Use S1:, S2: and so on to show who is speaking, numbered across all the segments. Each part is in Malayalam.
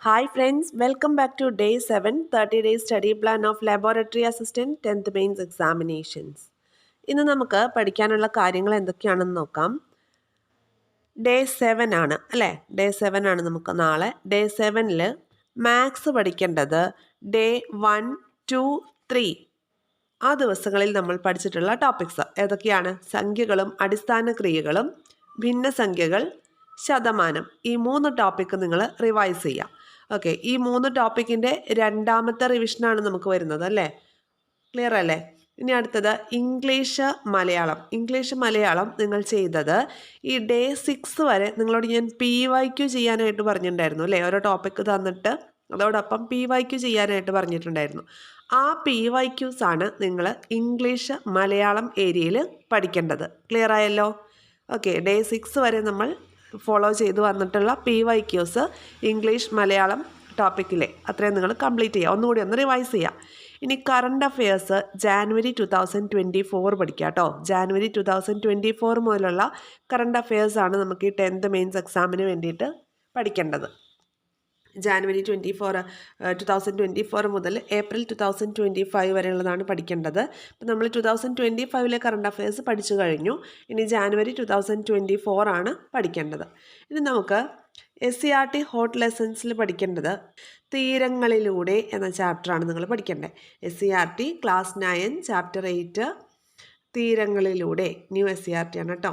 S1: Hi friends, welcome back to day 7, 30-day study plan of Laboratory Assistant 10th Mains Examinations. ഇന്ന് നമുക്ക് പഠിക്കാനുള്ള കാര്യങ്ങൾ എന്തൊക്കെയാണെന്ന് നോക്കാം. ഡേ 7 ആണ് അല്ലേ? ഡേ 7 ആണ് നമുക്ക് നാളെ. ഡേ 7-ൽ മാത്സ് പഠിക്കേണ്ടത് ഡേ 1, 2, 3 ആ ദിവസങ്ങളിൽ നമ്മൾ പഠിച്ചിട്ടുള്ള ടോപ്പിക്സ് ഏതൊക്കെയാണ്? സംഖ്യകളും അടിസ്ഥാന ക്രിയകളും, ഭിന്നസംഖ്യകൾ, ശതമാനം. ഈ 3 ടോപ്പിക്ക് നിങ്ങൾ റിവൈസ് ചെയ്യുക. ഓക്കെ, ഈ 3 ടോപ്പിക്കിൻ്റെ രണ്ടാമത്തെ റിവിഷനാണ് നമുക്ക് വരുന്നത് അല്ലേ? ക്ലിയർ അല്ലേ? ഇനി അടുത്തത് ഇംഗ്ലീഷ് മലയാളം നിങ്ങൾ ചെയ്തത് ഈ ഡേ 6 വരെ നിങ്ങളോട് ഞാൻ PYQ ചെയ്യാനായിട്ട് പറഞ്ഞിട്ടുണ്ടായിരുന്നു അല്ലേ? ഓരോ ടോപ്പിക്ക് തന്നിട്ട് അതോടൊപ്പം PYQ ചെയ്യാനായിട്ട് പറഞ്ഞിട്ടുണ്ടായിരുന്നു. ആ PYQs ആണ് നിങ്ങൾ ഇംഗ്ലീഷ് മലയാളം ഏരിയയിൽ പഠിക്കേണ്ടത്. ക്ലിയർ ആയല്ലോ? ഓക്കെ, ഡേ 6 വരെ നമ്മൾ ഫോളോ ചെയ്ത് വന്നിട്ടുള്ള PYQs ഇംഗ്ലീഷ് മലയാളം ടോപ്പിക്കിലെ അത്രയും നിങ്ങൾ കംപ്ലീറ്റ് ചെയ്യുക. ഒന്നുകൂടി ഒന്ന് റിവൈസ് ചെയ്യുക. ഇനി കറണ്ട് അഫെയർസ് ജാനുവരി 2024 പഠിക്കുക കേട്ടോ. ജാനുവരി 2024 മുതലുള്ള കറണ്ട് അഫെയർസാണ് നമുക്ക് ഈ 10th മെയിൻസ് എക്സാമിന് വേണ്ടിയിട്ട് പഠിക്കേണ്ടത്. ജാനുവരി 2024 മുതൽ ഏപ്രിൽ 2025 വരെയുള്ളതാണ് പഠിക്കേണ്ടത്. അപ്പോൾ നമ്മൾ 2025 കറണ്ട് അഫെയർസ് പഠിച്ചു കഴിഞ്ഞു. ഇനി ജാനുവരി 2024 ആണ് പഠിക്കേണ്ടത്. ഇനി നമുക്ക് SCERT ഹോട്ട് ലെസൺസിൽ പഠിക്കേണ്ടത് തീരങ്ങളിലൂടെ എന്ന ചാപ്റ്ററാണ് നിങ്ങൾ പഠിക്കേണ്ടത്. SCERT ക്ലാസ് 9 ചാപ്റ്റർ 8 തീരങ്ങളിലൂടെ. ന്യൂ SCERT ആണ് കേട്ടോ.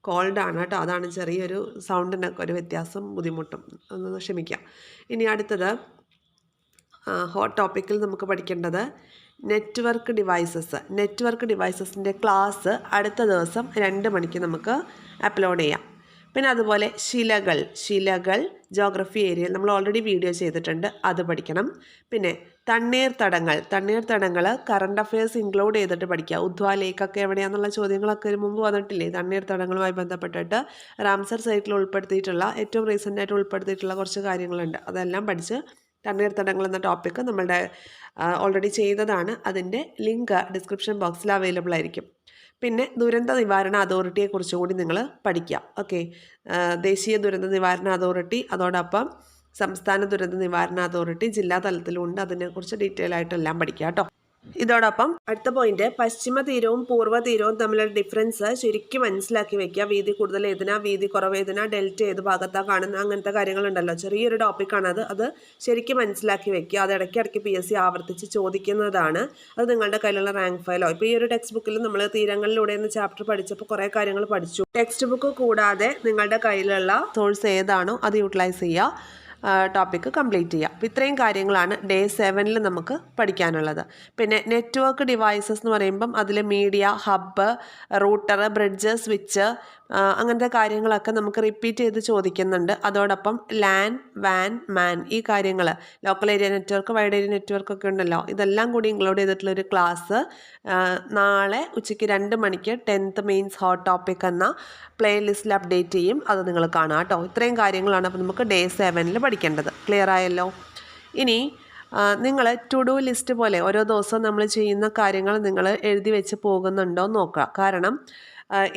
S1: കോൾഡ് ആണ് കേട്ടോ, അതാണ് ചെറിയൊരു സൗണ്ടിനൊക്കെ ഒരു വ്യത്യാസം, ബുദ്ധിമുട്ടും, ഒന്ന് ക്ഷമിക്കാം. ഇനി അടുത്തത് ഹോട്ട് ടോപ്പിക്കിൽ നമുക്ക് പഠിക്കേണ്ടത് നെറ്റ്വർക്ക് ഡിവൈസസിൻ്റെ ക്ലാസ് അടുത്ത ദിവസം 2 മണിക്ക് നമുക്ക് അപ്ലോഡ് ചെയ്യാം. പിന്നെ അതുപോലെ ശിലകൾ ജോഗ്രഫി ഏരിയയിൽ നമ്മൾ ഓൾറെഡി വീഡിയോ ചെയ്തിട്ടുണ്ട്, അത് പഠിക്കണം. പിന്നെ തണ്ണീർത്തടങ്ങൾ കറണ്ട് അഫെയർസ് ഇൻക്ലൂഡ് ചെയ്തിട്ട് പഠിക്കുക. ഉദ്ധ്വ ലേക്കൊക്കെ എവിടെയാണെന്നുള്ള ചോദ്യങ്ങളൊക്കെ മുമ്പ് വന്നിട്ടില്ലേ? തണ്ണീർത്തടങ്ങളുമായി ബന്ധപ്പെട്ടിട്ട് റാംസർ സൈറ്റിൽ ഉൾപ്പെടുത്തിയിട്ടുള്ള ഏറ്റവും റീസെൻ്റായിട്ട് ഉൾപ്പെടുത്തിയിട്ടുള്ള കുറച്ച് കാര്യങ്ങളുണ്ട്. അതെല്ലാം പഠിച്ച് തണ്ണീർത്തടങ്ങൾ എന്ന ടോപ്പിക്ക് നമ്മളുടെ ഓൾറെഡി ചെയ്തതാണ്. അതിൻ്റെ ലിങ്ക് ഡിസ്ക്രിപ്ഷൻ ബോക്സിൽ അവൈലബിൾ ആയിരിക്കും. പിന്നെ ദുരന്ത നിവാരണ അതോറിറ്റിയെക്കുറിച്ച് കൂടി നിങ്ങൾ പഠിക്കുക. ഓക്കെ, ദേശീയ ദുരന്ത നിവാരണ അതോറിറ്റി, അതോടൊപ്പം സംസ്ഥാന ദുരന്ത നിവാരണ അതോറിറ്റി ജില്ലാ തലത്തിലുണ്ട്. അതിനെക്കുറിച്ച് ഡീറ്റെയിൽ ആയിട്ടെല്ലാം പഠിക്കുക കേട്ടോ. ഇതോടൊപ്പം അടുത്ത പോയിന്റ്, പശ്ചിമ തീരവും പൂർവ്വ തീരവും തമ്മിലുള്ള ഡിഫറൻസ് ശരിക്കും മനസ്സിലാക്കി വെക്കുക. വീതി കൂടുതൽ ഏതിനാ, വീതി കുറവ് ഏതിനാ, ഡെൽറ്റ ഏത് ഭാഗത്താണ് കാണുന്നത്, അങ്ങനത്തെ കാര്യങ്ങളുണ്ടല്ലോ. ചെറിയൊരു ടോപ്പിക്കാണ് അത് ശരിക്കും മനസ്സിലാക്കി വെക്കുക. അത് ഇടയ്ക്കിടയ്ക്ക് PSC ആവർത്തിച്ച് ചോദിക്കുന്നതാണ്. അത് നിങ്ങളുടെ കയ്യിലുള്ള റാങ്ക് ഫയലോ, ഇപ്പോൾ ഈ ഒരു ടെക്സ്റ്റ് ബുക്കിൽ നമ്മൾ തീരങ്ങളിലൂടെ എന്ന ചാപ്റ്റർ പഠിച്ചപ്പോൾ കുറേ കാര്യങ്ങൾ പഠിച്ചു. ടെക്സ്റ്റ് ബുക്ക് കൂടാതെ നിങ്ങളുടെ കയ്യിലുള്ള സോഴ്സ് ഏതാണോ അത് യൂട്ടിലൈസ് ചെയ്യുക, ടോപ്പിക്ക് കംപ്ലീറ്റ് ചെയ്യുക. അപ്പോൾ ഇത്രയും കാര്യങ്ങളാണ് ഡേ 7-ൽ നമുക്ക് പഠിക്കാനുള്ളത്. പിന്നെ നെറ്റ്വർക്ക് ഡിവൈസസ് എന്ന് പറയുമ്പം അതിൽ media, hub, router, bridge, switch, അങ്ങനത്തെ കാര്യങ്ങളൊക്കെ നമുക്ക് റിപ്പീറ്റ് ചെയ്ത് ചോദിക്കുന്നുണ്ട്. അതോടൊപ്പം LAN, WAN, MAN ഈ കാര്യങ്ങൾ, local area network, wide area network ഒക്കെ ഉണ്ടല്ലോ, ഇതെല്ലാം കൂടി ഇൻക്ലൂഡ് ചെയ്തിട്ടുള്ളൊരു ക്ലാസ് നാളെ ഉച്ചയ്ക്ക് 2 മണിക്ക് 10th മെയിൻസ് ഹോട്ട് ടോപ്പിക് എന്ന പ്ലേലിസ്റ്റിൽ അപ്ഡേറ്റ് ചെയ്യും. അത് നിങ്ങൾ കാണാം കേട്ടോ. ഇത്രയും കാര്യങ്ങളാണ് അപ്പോൾ നമുക്ക് ഡേ 7-ൽ പഠിക്കേണ്ടത്. ക്ലിയർ ആയല്ലോ? ഇനി നിങ്ങൾ ടു ഡു ലിസ്റ്റ് പോലെ ഓരോ ദിവസവും നമ്മൾ ചെയ്യുന്ന കാര്യങ്ങൾ നിങ്ങൾ എഴുതി വെച്ച് പോകുന്നുണ്ടോ എന്ന് നോക്കുക. കാരണം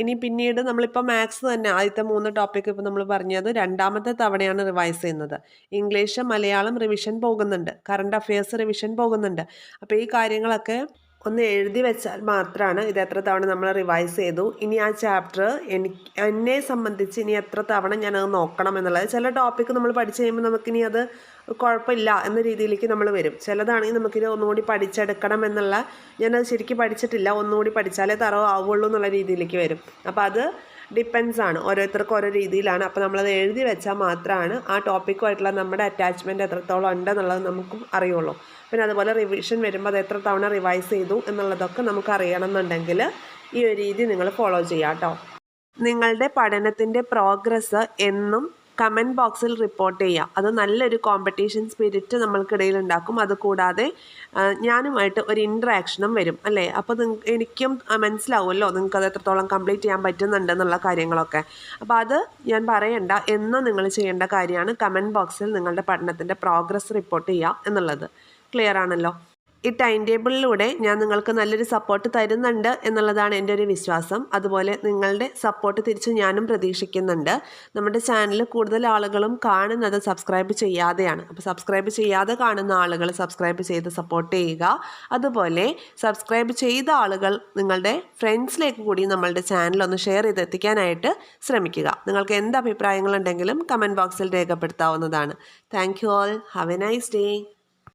S1: ഇനി പിന്നീട് നമ്മളിപ്പോൾ മാത്സ് തന്നെ ആദ്യത്തെ 3 ടോപ്പിക്ക് ഇപ്പോൾ നമ്മൾ പറഞ്ഞത് രണ്ടാമത്തെ തവണയാണ് റിവൈസ് ചെയ്യുന്നത്. ഇംഗ്ലീഷ് മലയാളം റിവിഷൻ പോകുന്നുണ്ട്, കറണ്ട് അഫെയർസ് റിവിഷൻ പോകുന്നുണ്ട്. അപ്പോൾ ഈ കാര്യങ്ങളൊക്കെ ഒന്ന് എഴുതി വെച്ചാൽ മാത്രമാണ് ഇത് എത്ര തവണ നമ്മൾ റിവൈസ് ചെയ്തു, ഇനി ആ ചാപ്റ്റർ എന്നെ സംബന്ധിച്ച് ഇനി എത്ര തവണ ഞാനത് നോക്കണം എന്നുള്ളത്. ചില ടോപ്പിക്ക് നമ്മൾ പഠിച്ചു കഴിയുമ്പോൾ നമുക്കിനി അത് കുഴപ്പമില്ല എന്ന രീതിയിലേക്ക് നമ്മൾ വരും. ചിലതാണെങ്കിൽ നമുക്കിത് ഒന്നുകൂടി പഠിച്ചെടുക്കണം എന്നുള്ള, ഞാനത് ശരിക്കും പഠിച്ചിട്ടില്ല, ഒന്നുകൂടി പഠിച്ചാലേ തറവ് ആവുള്ളൂ എന്നുള്ള രീതിയിലേക്ക് വരും. അപ്പോൾ അത് ഡിപ്പെൻസ് ആണ്, ഓരോരുത്തർക്കും ഓരോ രീതിയിലാണ്. അപ്പോൾ നമ്മളത് എഴുതി വെച്ചാൽ മാത്രമാണ് ആ ടോപ്പിക്കുമായിട്ടുള്ള നമ്മുടെ അറ്റാച്ച്മെൻറ്റ് എത്രത്തോളം ഉണ്ടെന്നുള്ളത് നമുക്കും അറിയുള്ളൂ. പിന്നെ അതുപോലെ റിവിഷൻ വരുമ്പോൾ അത് എത്ര തവണ റിവൈസ് ചെയ്തു എന്നുള്ളതൊക്കെ നമുക്ക് അറിയണമെന്നുണ്ടെങ്കിൽ ഈ ഒരു രീതി നിങ്ങൾ ഫോളോ ചെയ്യാം കേട്ടോ. നിങ്ങളുടെ പഠനത്തിൻ്റെ പ്രോഗ്രസ് എന്നും കമൻറ്റ് ബോക്സിൽ റിപ്പോർട്ട് ചെയ്യുക. അത് നല്ലൊരു കോമ്പറ്റീഷൻ സ്പിരിറ്റ് നമ്മൾക്കിടയിൽ ഉണ്ടാക്കും. അതുകൂടാതെ ഞാനുമായിട്ട് ഒരു ഇൻട്രാക്ഷനും വരും അല്ലേ? അപ്പോൾ എനിക്കും മനസ്സിലാവുമല്ലോ നിങ്ങൾക്കത് എത്രത്തോളം കംപ്ലീറ്റ് ചെയ്യാൻ പറ്റുന്നുണ്ടെന്നുള്ള കാര്യങ്ങളൊക്കെ. അപ്പോൾ അത് ഞാൻ പറയണ്ട, എന്നും നിങ്ങൾ ചെയ്യേണ്ട കാര്യമാണ് കമൻറ്റ് ബോക്സിൽ നിങ്ങളുടെ പഠനത്തിൻ്റെ പ്രോഗ്രസ് റിപ്പോർട്ട് ചെയ്യുക എന്നുള്ളത്. ക്ലിയർ ആണല്ലോ? ഈ ടൈം ടേബിളിലൂടെ ഞാൻ നിങ്ങൾക്ക് നല്ലൊരു സപ്പോർട്ട് തരുന്നുണ്ട് എന്നുള്ളതാണ് എൻ്റെ ഒരു വിശ്വാസം. അതുപോലെ നിങ്ങളുടെ സപ്പോർട്ട് തിരിച്ച് ഞാനും പ്രതീക്ഷിക്കുന്നുണ്ട്. നമ്മുടെ ചാനൽ കൂടുതൽ ആളുകളും കാണുന്നത് സബ്സ്ക്രൈബ് ചെയ്യാതെയാണ്. അപ്പോൾ സബ്സ്ക്രൈബ് ചെയ്യാതെ കാണുന്ന ആളുകൾ സബ്സ്ക്രൈബ് ചെയ്ത് സപ്പോർട്ട് ചെയ്യുക. അതുപോലെ സബ്സ്ക്രൈബ് ചെയ്ത ആളുകൾ നിങ്ങളുടെ ഫ്രണ്ട്സിലേക്ക് കൂടി നമ്മളുടെ ചാനൽ ഒന്ന് ഷെയർ ചെയ്തെത്തിക്കാനായിട്ട് ശ്രമിക്കുക. നിങ്ങൾക്ക് എന്ത് അഭിപ്രായങ്ങളുണ്ടെങ്കിലും കമൻറ്റ് ബോക്സിൽ രേഖപ്പെടുത്താവുന്നതാണ്. Thank you all. Have a nice day.